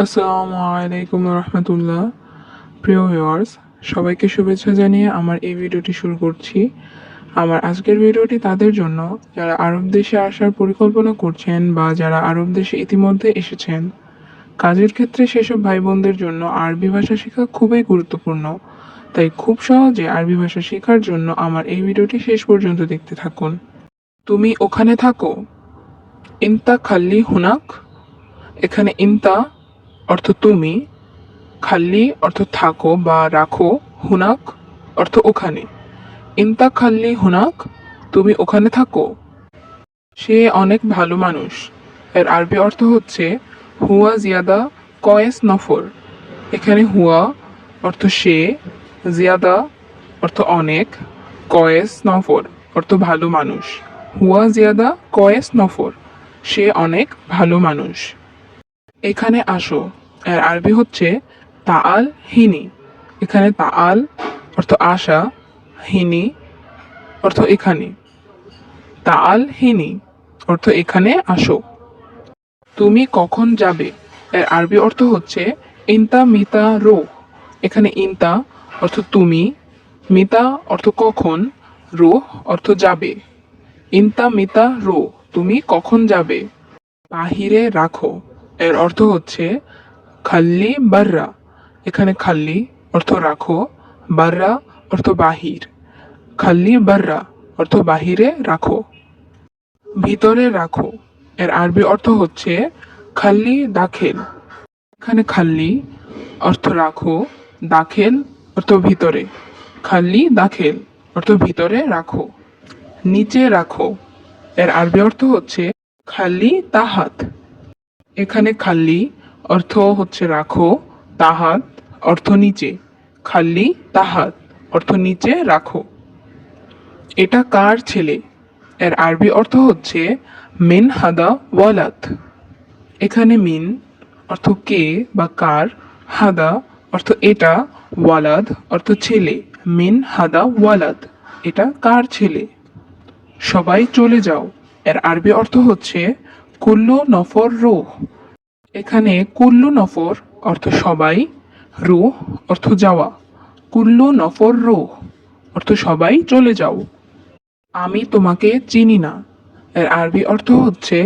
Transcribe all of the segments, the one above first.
আসসালামু আলাইকুম রহমতুল্লাহ। প্রিয় ভিউয়ার্স, সবাইকে শুভেচ্ছা জানিয়ে আমার এই ভিডিওটি শুরু করছি। আমার আজকের ভিডিওটি তাদের জন্য যারা আরব দেশে আসার পরিকল্পনা করছেন বা যারা আরব দেশে ইতিমধ্যে এসেছেন। কাজের ক্ষেত্রে সেসব ভাই বোনদের জন্য আরবি ভাষা শেখা খুবই গুরুত্বপূর্ণ। তাই খুব সহজে আরবি ভাষা শেখার জন্য আমার এই ভিডিওটি শেষ পর্যন্ত দেখতে থাকুন। তুমি ওখানে থাকো। ইনতা খাল্লি হুনাক। এখানে ইনতা অর্থ তুমি, খাল্লি অর্থ থাকো বা রাখো, হুনাক অর্থ ওখানে। ইনতা খাল্লি হুনাক, তুমি ওখানে থাকো। সে অনেক ভালো মানুষ। এর আরবি অর্থ হচ্ছে হুয়া জিয়াদা কয়েস নফর। এখানে হুয়া অর্থ সে, জিয়াদা অর্থ অনেক, কয়েস নফর অর্থ ভালো মানুষ। হুয়া জিয়াদা কয়েস নফর, সে অনেক ভালো মানুষ। এখানে আসো, এর আরবি হচ্ছে তাআল হিনি। এখানে তাআল অর্থ আসা, হিনি অর্থ এখানে। তাআল হিনি অর্থ এখানে আসো। তুমি কখন যাবে? এর আরবি অর্থ হচ্ছে ইনতা মিতা রো। এখানে ইনতা অর্থ তুমি, মিতা অর্থ কখন, রো অর্থ যাবে। ইনতা মিতা রো, তুমি কখন যাবে? বাহিরে রাখো। এর অর্থ হচ্ছে খাল্লি বাররা। এখানে খাল্লি অর্থ রাখো, বাররা অর্থ বাহির। খাল্লি বাররা অর্থ বাহিরে রাখো। ভিতরে রাখো। এর আরবি অর্থ হচ্ছে খাল্লি দাখেল। এখানে খাল্লি অর্থ রাখো, দাখেল অর্থ ভিতরে। খাল্লি দাখেল অর্থ ভিতরে রাখো। নিচে রাখো। এর আরবি অর্থ হচ্ছে খাল্লি তাহাত। এখানে খাল্লি অর্থ হচ্ছে রাখো, তাহাত অর্থ নিচে। খাল্লি তাহাত অর্থ নিচে রাখো। এটা কার ছেলে? এর আরবি অর্থ হচ্ছে মিন হাদা ওয়ালাদ। এখানে মিন অর্থ কে বা কার, হাদা অর্থ এটা, ওয়ালাদ অর্থ ছেলে। মিন হাদা ওয়ালাদ, এটা কার ছেলে? সবাই চলে যাও। এর আরবি অর্থ হচ্ছে কুল্লু নফর রোহ। এখানে কুল্লু নফর অর্থ সবাই, রুহ অর্থ যাওয়া। কুল্লু নফর রুহ অর্থ সবাই চলে যাও। আমি তোমাকে চিনি না। এর আরবি অর্থ হচ্ছে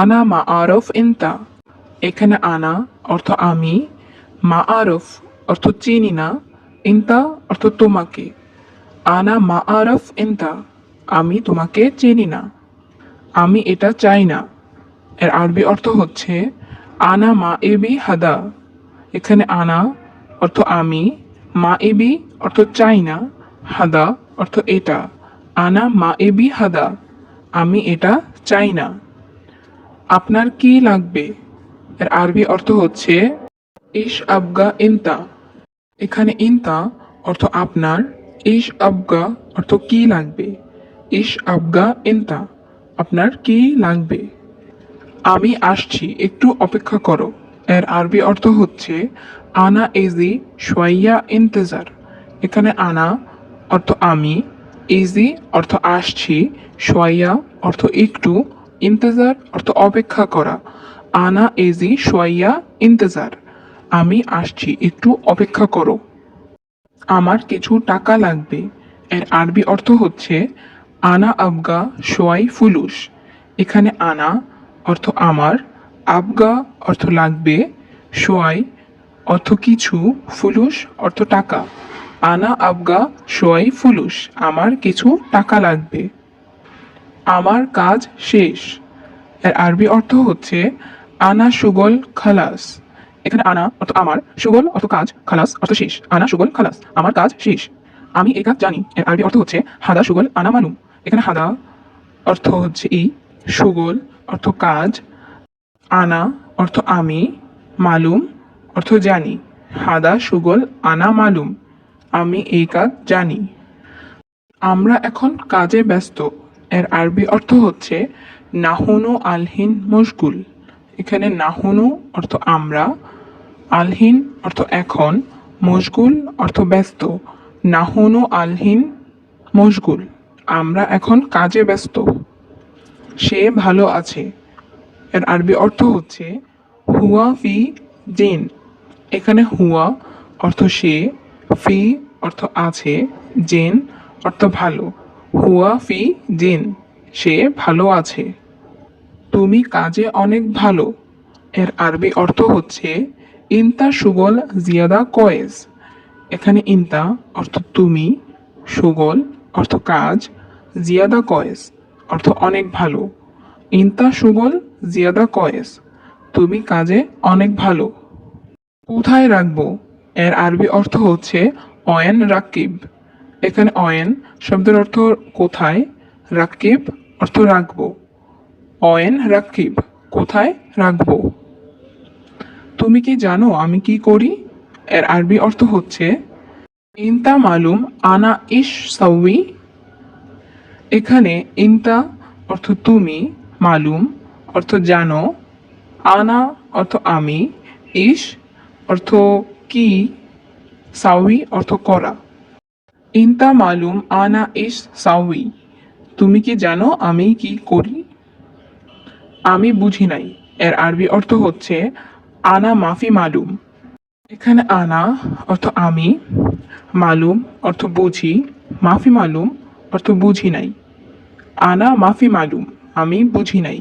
আনা মা আরফ ইনতা। এখানে আনা অর্থ আমি, মা আরফ অর্থ চিনি না, ইনতা অর্থ তোমাকে। আনা মা আরফ ইনতা, আমি তোমাকে চিনি না। আমি এটা চাই না। এর আরবি অর্থ হচ্ছে আনা মা এবি হাদা। এখানে আনা অর্থ আমি, মা এবি অর্থ চাই না, হাদা অর্থ এটা। আনা মা এবি হাদা, আমি এটা চাই না। আপনার কি লাগবে? এর আরবি অর্থ হচ্ছে ইশ আবগা ইনতা। এখানে ইনতা অর্থ আপনার, ইশ আবগা অর্থ কি লাগবে। ইশ আবগা ইনতা, আপনার কি লাগবে? আমি আসছি, একটু অপেক্ষা করো। এর আরবি অর্থ হচ্ছে আনা এজি শোয়াইয়া ইন্তেজার। এখানে আনা অর্থ আমি, এজি অর্থ আসছি, শোয়াইয়া অর্থ একটু, ইন্তেজার অর্থ অপেক্ষা করা। আনা এজি শোয়াইয়া ইন্তেজার, আমি আসছি, একটু অপেক্ষা করো। আমার কিছু টাকা লাগবে। এর আরবি অর্থ হচ্ছে আনা আবগা সোয়াই ফুলুস। এখানে আনা অর্থ আমার, আবগা অর্থ লাগবে, সোয়াই অর্থ কিছু, ফুলুস অর্থ টাকা। আনা আবগা সোয়াই ফুলুস, আমার কিছু টাকা লাগবে। আমার কাজ শেষ। এর আরবি অর্থ হচ্ছে আনা সুগল খালাস। এখানে আনা অর্থ আমার, সুগল অর্থ কাজ, খালাস অর্থ শেষ। আনা সুগল খালাস, আমার কাজ শেষ। আমি এই কাজ জানি। এর আরবি অর্থ হচ্ছে হাদা সুগল আনা মালুম। এখানে হাদা অর্থ হচ্ছে এই, সুগল অর্থ কাজ, আনা অর্থ আমি, মালুম অর্থ জানি। হাদা সুগল আনা মালুম, আমি এই কাজ জানি। আমরা এখন কাজে ব্যস্ত। এর আরবি অর্থ হচ্ছে নাহুনু আলহিন মশগুল। এখানে নাহুনু অর্থ আমরা, আলহিন অর্থ এখন, মশগুল অর্থ ব্যস্ত। নাহুনু আলহিন মশগুল, আমরা এখন কাজে ব্যস্ত। সে ভালো আছে। এর আরবি অর্থ হচ্ছে হুয়া ফি জিন। এখানে হুয়া অর্থ সে, ফি অর্থ আছে, জিন অর্থ ভালো। হুয়া ফি জিন, সে ভালো আছে। তুমি কাজে অনেক ভালো, এর আরবি অর্থ হচ্ছে ইনতা সুগল জিয়াদা কয়েস। এখানে ইনতা অর্থ তুমি, সুগল অর্থ কাজ, জিয়াদা কয়েস অর্থ অনেক ভালো। ইনতা সুগল জিয়াদা কয়েস, তুমি কাজে অনেক ভালো। কোথায় রাখবো, এর আরবি অর্থ হচ্ছে অয়েন রাকিব। এখানে অয়েন শব্দের অর্থ কোথায়, রাকিব অর্থ রাখবো। অয়েন রাকিব, কোথায় রাখবো। তুমি কি জানো আমি কি করি, এর আরবি অর্থ হচ্ছে ইনতা মালুম আনা ইশ সাউই। এখানে ইনতা অর্থ তুমি, মালুম অর্থ জানো, আনা অর্থ আমি, ইশ অর্থ কি, সাউই অর্থ করা। ইনতা মালুম আনা ইশ সাউই, তুমি কি জানো আমি কি করি। আমি বুঝি নাই, এর আরবি অর্থ হচ্ছে আনা মাফি মালুম। এখানে আনা অর্থ আমি, মালুম অর্থ বুঝি, মাফি মালুম অর্থ বুঝি নাই। আনা মাফি মালুম, আমি বুঝি নাই।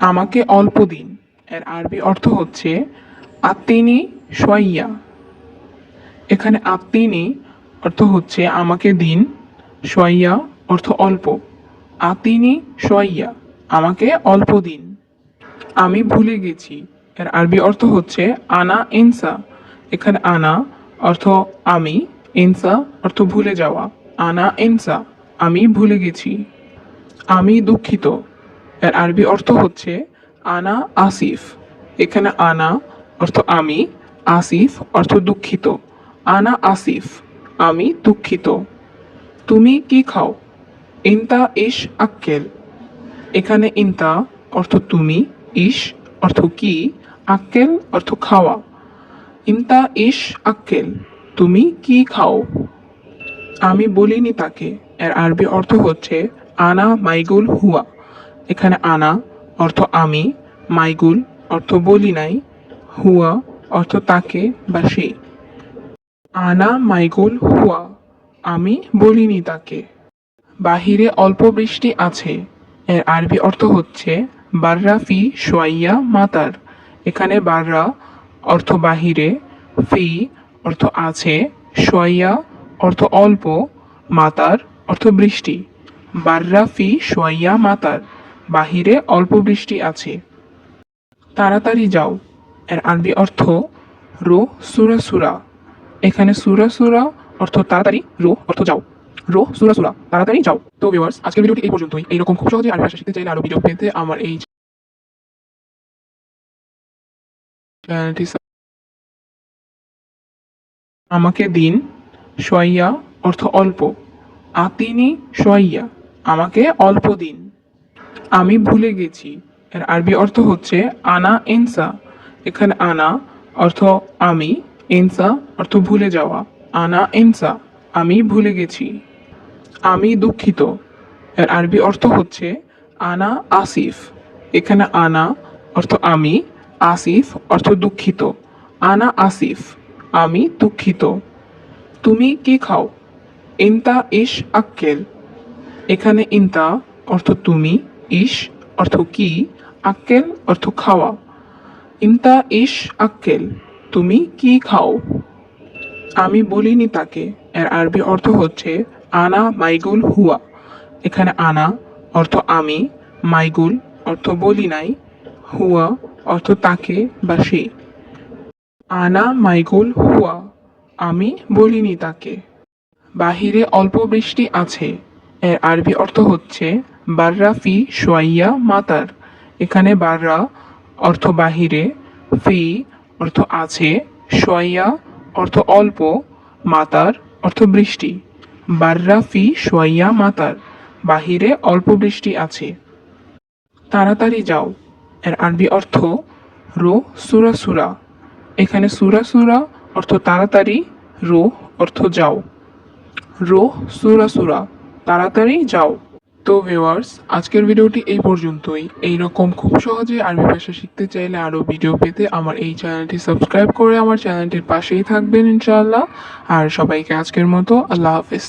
আমাকে অল্প দিন, এর আরবি অর্থ হচ্ছে আত্মিনি সোয়াইয়া। এখানে আত্মিনি অর্থ হচ্ছে আমাকে দিন, সোয়াইয়া অর্থ অল্প। আতিনি সোয়াইয়া, আমাকে অল্প দিন। আমি ভুলে গেছি, এর আরবি অর্থ হচ্ছে আনা ইনসা। এখানে আনা অর্থ আমি, ইনসা অর্থ ভুলে যাওয়া। আনা ইনসা, আমি ভুলে গেছি। আমি দুঃখিত, এর আরবি অর্থ হচ্ছে আনা আসিফ। এখানে আনা অর্থ আমি, আসিফ অর্থ দুঃখিত। আনা আসিফ, আমি দুঃখিত। তুমি কি খাও, ইনতা ইশ আক্কেল। এখানে ইনতা অর্থ তুমি, ইশ অর্থ কি, আক্কেল অর্থ খাওয়া। ইনতা ইশ আক্কেল, তুমি কি খাও। আমি বলিনি তাকে, এর আরবি অর্থ হচ্ছে আনা মাইগুল হুয়া। এখানে আনা অর্থ আমি, মাইগুল অর্থ বলি নাই, হুয়া অর্থ তাকে বা সে। আনা মাইগুল হুয়া, আমি বলিনি তাকে। বাহিরে অল্প বৃষ্টি আছে, এর আরবি অর্থ হচ্ছে বাররা ফি সোয়াইয়া মাতার। এখানে বাররা অর্থ বাহিরে, ফি অর্থ আছে, সোয়াইয়া অর্থ অল্প, মাতার অর্থ বৃষ্টি। বাররা ফি সোয়াইয়া মাতার, বাহিরে অল্প বৃষ্টি আছে। তাড়াতাড়ি যাও, এর আরবি অর্থ রো সুরা সুরা। এখানে সুরা সুরা অর্থ তাড়াতাড়ি, রো অর্থ যাও। রো সুরা সুরা, তাড়াতাড়ি যাও। তো ভিউয়ার্স, আজকের ভিডিওটি এই পর্যন্তই। এইরকম খুব সহজে আরবি ভাষা শিখতে চাইলে আরো ভিডিও পেতে আমার এই চ্যানেলটি আমাকে দিন, সোয়াইয়া অর্থ অল্প। আতিনি সোয়াইয়া, আমাকে অল্প দিন। আমি ভুলে গেছি, এর আরবি অর্থ হচ্ছে আনা ইনসা। এখানে আনা অর্থ আমি, ইনসা অর্থ ভুলে যাওয়া। আনা ইনসা, আমি ভুলে গেছি। আমি দুঃখিত, এর আরবি অর্থ হচ্ছে আনা আসিফ। এখানে আনা অর্থ আমি, আসিফ অর্থ দুঃখিত। আনা আসিফ, আমি দুঃখিত। তুমি কি খাও, ইনতা ইশ আক্কেল। এখানে ইনতা অর্থ তুমি, ইশ অর্থ কি, আক্কেল অর্থ খাওয়া। ইনতা ইশ আক্কেল, তুমি কি খাও। আমি বলিনি তাকে, এর আরবি অর্থ হচ্ছে আনা মাইগুল হুয়া। এখানে আনা অর্থ আমি, মাইগুল অর্থ বলি নাই, হুয়া অর্থ তাকে বা সে। আনা মাইগুল হুয়া, আমি বলিনি তাকে। বাহিরে অল্প বৃষ্টি আছে, এর আরবি অর্থ হচ্ছে বাররা ফি সোয়াইয়া মাতার। এখানে বাররা অর্থ বাহিরে, ফি অর্থ আছে, সোয়াইয়া অর্থ অল্প, মাতার অর্থ বৃষ্টি। বাররা ফি সোয়াইয়া মাতার, বাহিরে অল্প বৃষ্টি আছে। তাড়াতাড়ি যাও, এর আরবি অর্থ রো সুরা সুরা। এখানে সুরা সুরা অর্থ তাড়াতাড়ি, রো অর্থ যাও। রো সুরা সুরা, তাড়াতাড়ি যাও। তো ভিউয়ার্স, আজকের ভিডিওটি এই পর্যন্তই। এইরকম খুব সহজে আরবি ভাষা শিখতে চাইলে আরও ভিডিও পেতে আমার এই চ্যানেলটি সাবস্ক্রাইব করে আমার চ্যানেলটির পাশেই থাকবেন ইনশাআল্লাহ। আর সবাইকে আজকের মতো আল্লাহ হাফেজ।